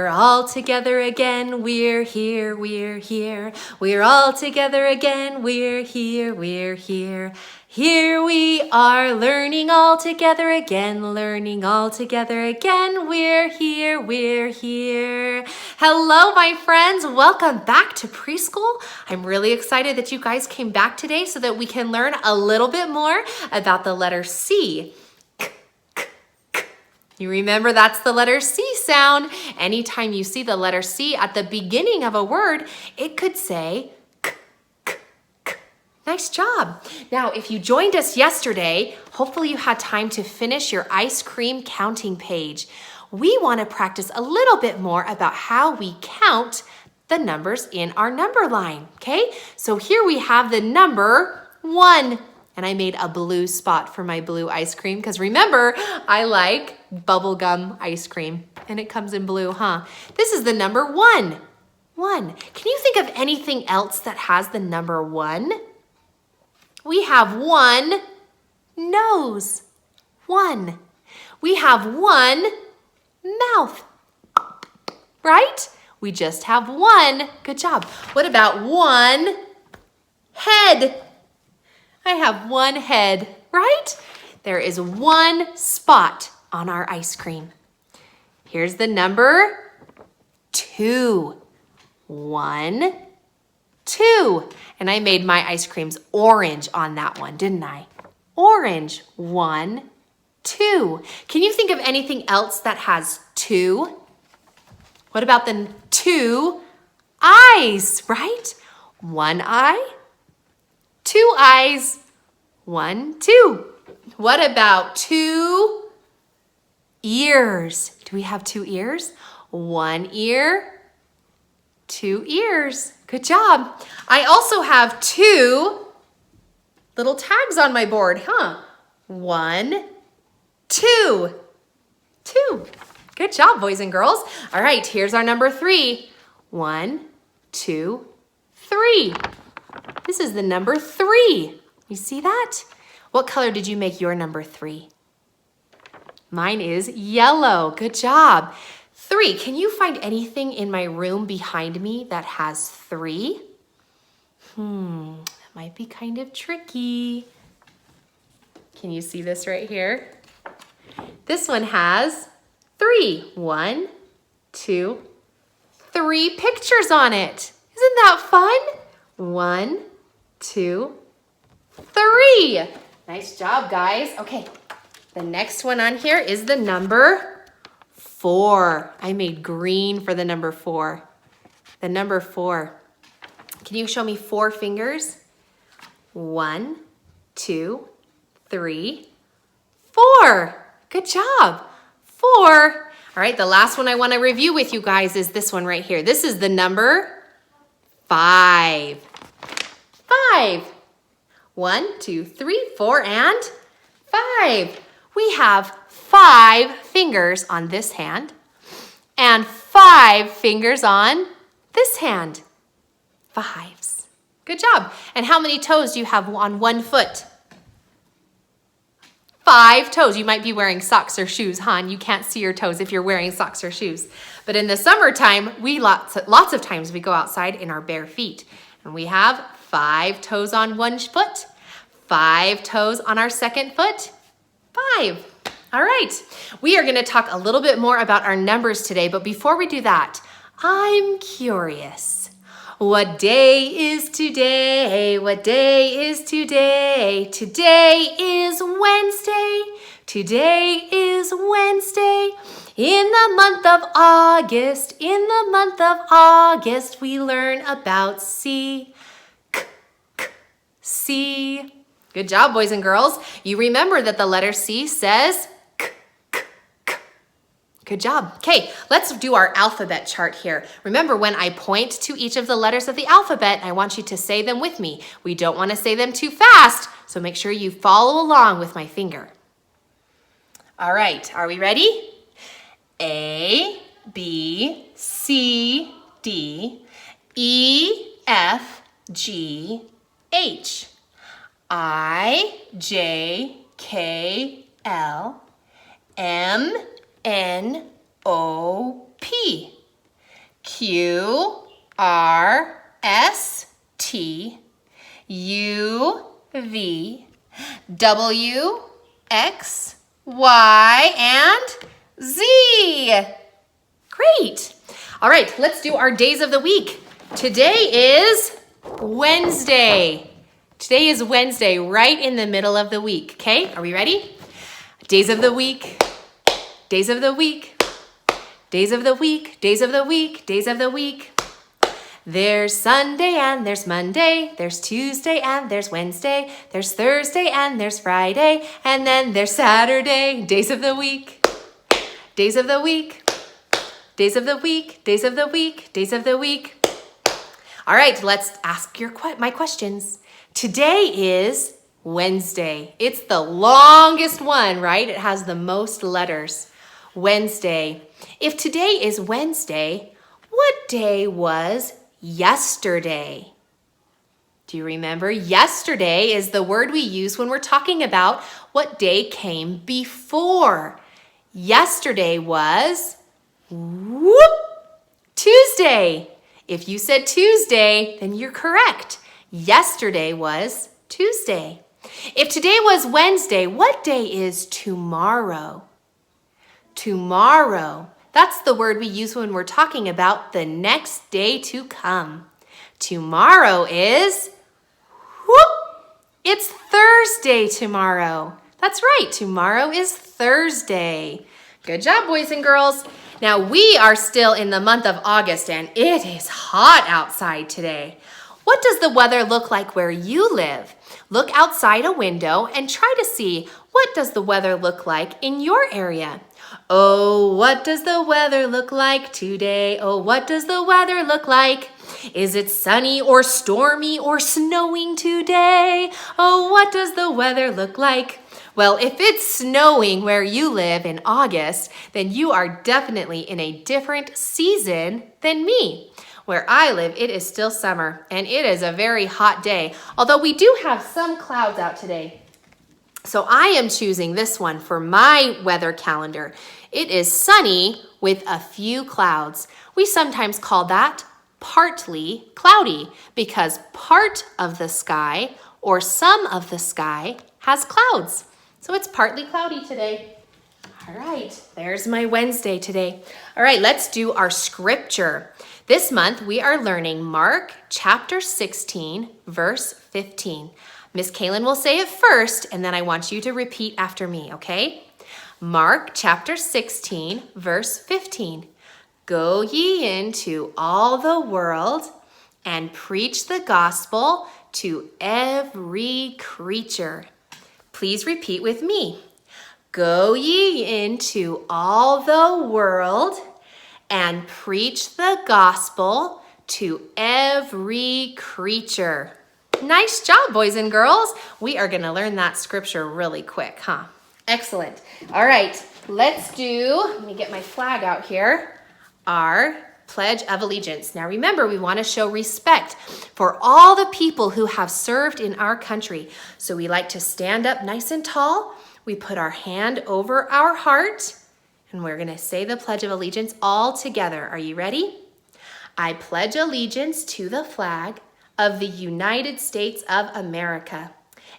We're all together again, we're here, we're here. We're all together again, we're here, we're here. Here we are, learning all together again, learning all together again. We're here, we're here. Hello, my friends. Welcome back to preschool. I'm really excited that you guys came back today so that we can learn a little bit more about the letter C. You remember that's the letter C sound. Anytime you see the letter C at the beginning of a word, it could say k, k, k. Nice job. Now, if you joined us yesterday, hopefully you had time to finish your ice cream counting page. We want to practice a little bit more about how we count the numbers in our number line, okay? So here we have the number 1. And I made a blue spot for my blue ice cream because remember, I like bubblegum ice cream and it comes in blue, huh? This is the number 1. 1. Can you think of anything else that has the number 1? We have 1 nose. 1. We have 1 mouth. Right? We just have 1. Good job. What about 1 head? I have 1 head, right? There is 1 spot on our ice cream. Here's the number 2. 1, 2. And I made my ice creams orange on that one, didn't I? Orange. 1, 2. Can you think of anything else that has 2? What about the 2 eyes, right? 1 eye. 2 eyes, 1, 2. What about 2 ears? Do we have 2 ears? 1 ear, 2 ears. Good job. I also have 2 little tags on my board, huh? 1, 2. 2. Good job, boys and girls. All right, here's our number 3. 1, 2, 3. This is the number 3. You see that? What color did you make your number 3? Mine is yellow. Good job. 3. Can you find anything in my room behind me that has 3? That might be kind of tricky. Can you see this right here? This one has 3. 1, 2, 3 pictures on it. Isn't that fun? 1, 2, 3. Nice job, guys. Okay, the next one on here is the number 4. I made green for the number 4. The number 4. Can you show me 4 fingers? 1, 2, 3, 4. Good job. 4. All right, the last one I want to review with you guys is this one right here. This is the number 5. 5. 1, 2, 3, 4, and 5. We have 5 fingers on this hand and 5 fingers on this hand. 5s. Good job. And how many toes do you have on one foot? 5 toes. You might be wearing socks or shoes, huh? And you can't see your toes if you're wearing socks or shoes. But in the summertime, lots of times we go outside in our bare feet. And we have 5 toes on one foot, 5 toes on our second foot, 5. All right, we are gonna talk a little bit more about our numbers today, but before we do that, I'm curious. What day is today? What day is today? Today is Wednesday. Today is Wednesday. In the month of August, we learn about C. C. Good job, boys and girls. You remember that the letter C says k, k, k. Good job. Okay, let's do our alphabet chart here. Remember, when I point to each of the letters of the alphabet, I want you to say them with me. We don't want to say them too fast, so make sure you follow along with my finger. All right, are we ready? A, B, C, D, E, F, G, H, I, J, K, L, M, N, O, P. Y, and Z. Great. All right, let's do our days of the week. Today is Wednesday. Today is Wednesday, right in the middle of the week, okay? Are we ready? Days of the week, days of the week, days of the week, days of the week, days of the week. There's Sunday and there's Monday, there's Tuesday and there's Wednesday, there's Thursday and there's Friday, and then there's Saturday. Days of the week, days of the week, days of the week, days of the week, days of the week. All right, let's ask my questions. Today is Wednesday. It's the longest one, right? It has the most letters. Wednesday. If today is Wednesday, what day was yesterday? Do you remember? Yesterday is the word we use when we're talking about what day came before. Yesterday was Tuesday. If you said Tuesday, then you're correct. Yesterday was Tuesday. If today was Wednesday, what day is tomorrow? Tomorrow. That's the word we use when we're talking about the next day to come. Tomorrow is, it's Thursday tomorrow. That's right, tomorrow is Thursday. Good job, boys and girls. Now, we are still in the month of August, and it is hot outside today. What does the weather look like where you live? Look outside a window and try to see what does the weather look like in your area. Oh, what does the weather look like today? Oh, what does the weather look like? Is it sunny or stormy or snowing today? Oh, what does the weather look like? Well, if it's snowing where you live in August, then you are definitely in a different season than me. Where I live, it is still summer, and it is a very hot day, although we do have some clouds out today. So I am choosing this one for my weather calendar. It is sunny with a few clouds. We sometimes call that partly cloudy because part of the sky or some of the sky has clouds. So it's partly cloudy today. All right, there's my Wednesday today. All right, let's do our scripture. This month, we are learning Mark chapter 16, verse 15. Miss Kaylin will say it first, and then I want you to repeat after me, okay? Mark chapter 16, verse 15. Go ye into all the world and preach the gospel to every creature. Please repeat with me. Go ye into all the world and preach the gospel to every creature. Nice job, boys and girls. We are going to learn that scripture really quick, huh? Excellent. All right, let me get my flag out here. Our Pledge of Allegiance. Now remember, we want to show respect for all the people who have served in our country. So we like to stand up nice and tall. We put our hand over our heart. And we're going to say the Pledge of Allegiance all together. Are you ready? I pledge allegiance to the flag of the United States of America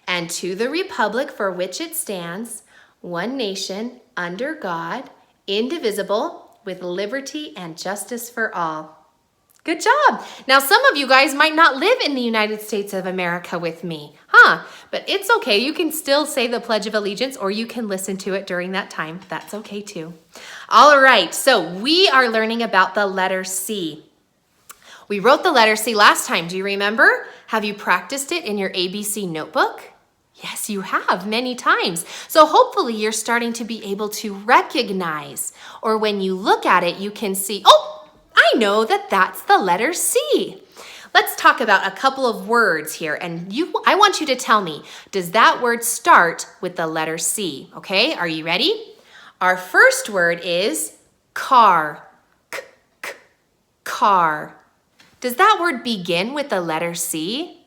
and to the republic for which it stands, one nation, under God, indivisible, with liberty and justice for all. Good job. Now, some of you guys might not live in the United States of America with me, But it's okay. You can still say the Pledge of Allegiance, or you can listen to it during that time. That's okay too. All right, so we are learning about the letter C. We wrote the letter C last time. Do you remember? Have you practiced it in your ABC notebook? Yes, you have many times. So hopefully you're starting to be able to recognize, or when you look at it, you can see, oh, I know that that's the letter C. Let's talk about a couple of words here, and I want you to tell me, does that word start with the letter C? Okay, are you ready? Our first word is car. Car. Does that word begin with the letter C?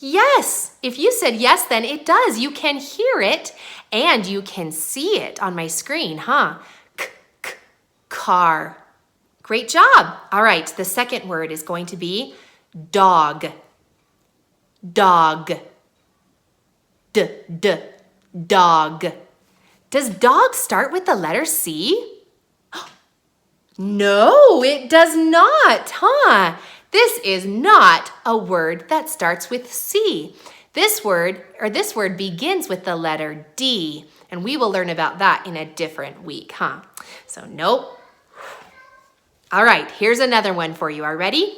Yes. If you said yes, then it does. You can hear it and you can see it on my screen, huh? Car. Great job. All right, the second word is going to be dog. Dog. Dog. Does dog start with the letter C? No, it does not, huh? This is not a word that starts with C. This word begins with the letter D, and we will learn about that in a different week, huh? So nope. All right, here's another one for you. Are you ready?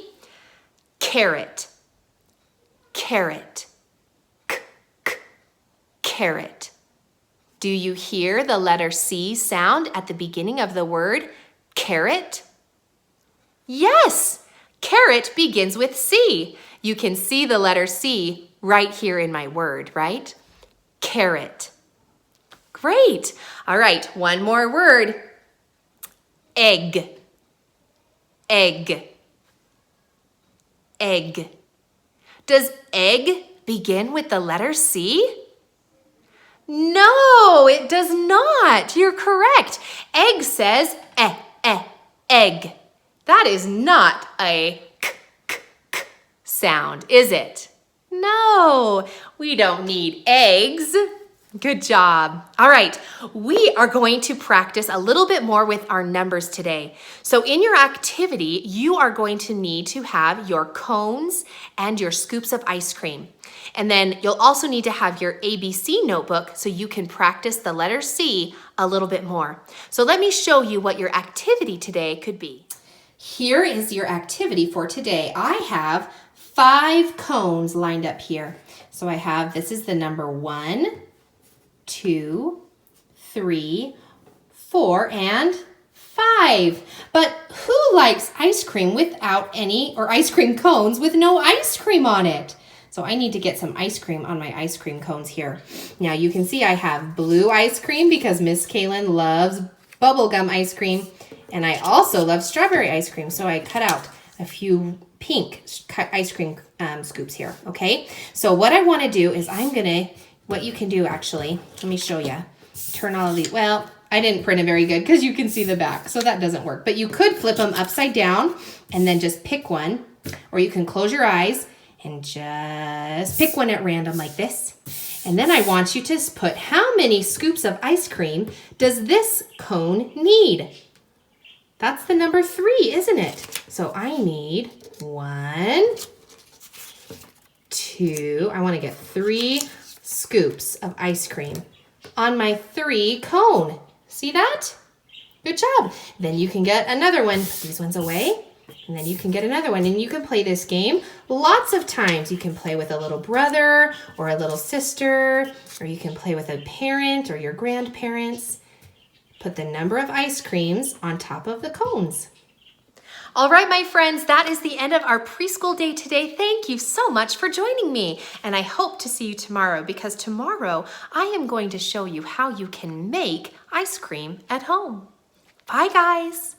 Carrot. Carrot. Carrot. Do you hear the letter C sound at the beginning of the word carrot? Yes, carrot begins with C. You can see the letter C right here in my word, right? Carrot. Great. All right, one more word. Egg. Egg. Egg. Does egg begin with the letter C? No, it does not. You're correct. Egg says egg. That is not a k sound, is it? No, we don't need eggs. Good job. All right, we are going to practice a little bit more with our numbers today. So in your activity, you are going to need to have your cones and your scoops of ice cream. And then you'll also need to have your ABC notebook so you can practice the letter C a little bit more. So let me show you what your activity today could be. Here is your activity for today. I have 5 cones lined up here. So I have, this is the number 1, 2, 3, 4, and 5. But who likes ice cream without any, or ice cream cones with no ice cream on it? So I need to get some ice cream on my ice cream cones here. Now you can see I have blue ice cream because Miss Kaylin loves bubblegum ice cream. And I also love strawberry ice cream. So I cut out a few pink ice cream scoops here, okay? So what I wanna do is what you can do actually, let me show you. Turn all of these, well, I didn't print it very good because you can see the back, so that doesn't work. But you could flip them upside down and then just pick one, or you can close your eyes and just pick one at random like this. And then I want you to put how many scoops of ice cream does this cone need? That's the number 3, isn't it? So I need 1, 2, I want to get 3 scoops of ice cream on my 3 cone. See that? Good job. Then you can get another one. Put these ones away. And then you can get another one. And you can play this game lots of times. You can play with a little brother or a little sister, or you can play with a parent or your grandparents. Put the number of ice creams on top of the cones. All right, my friends, that is the end of our preschool day today. Thank you so much for joining me. And I hope to see you tomorrow, because tomorrow I am going to show you how you can make ice cream at home. Bye, guys.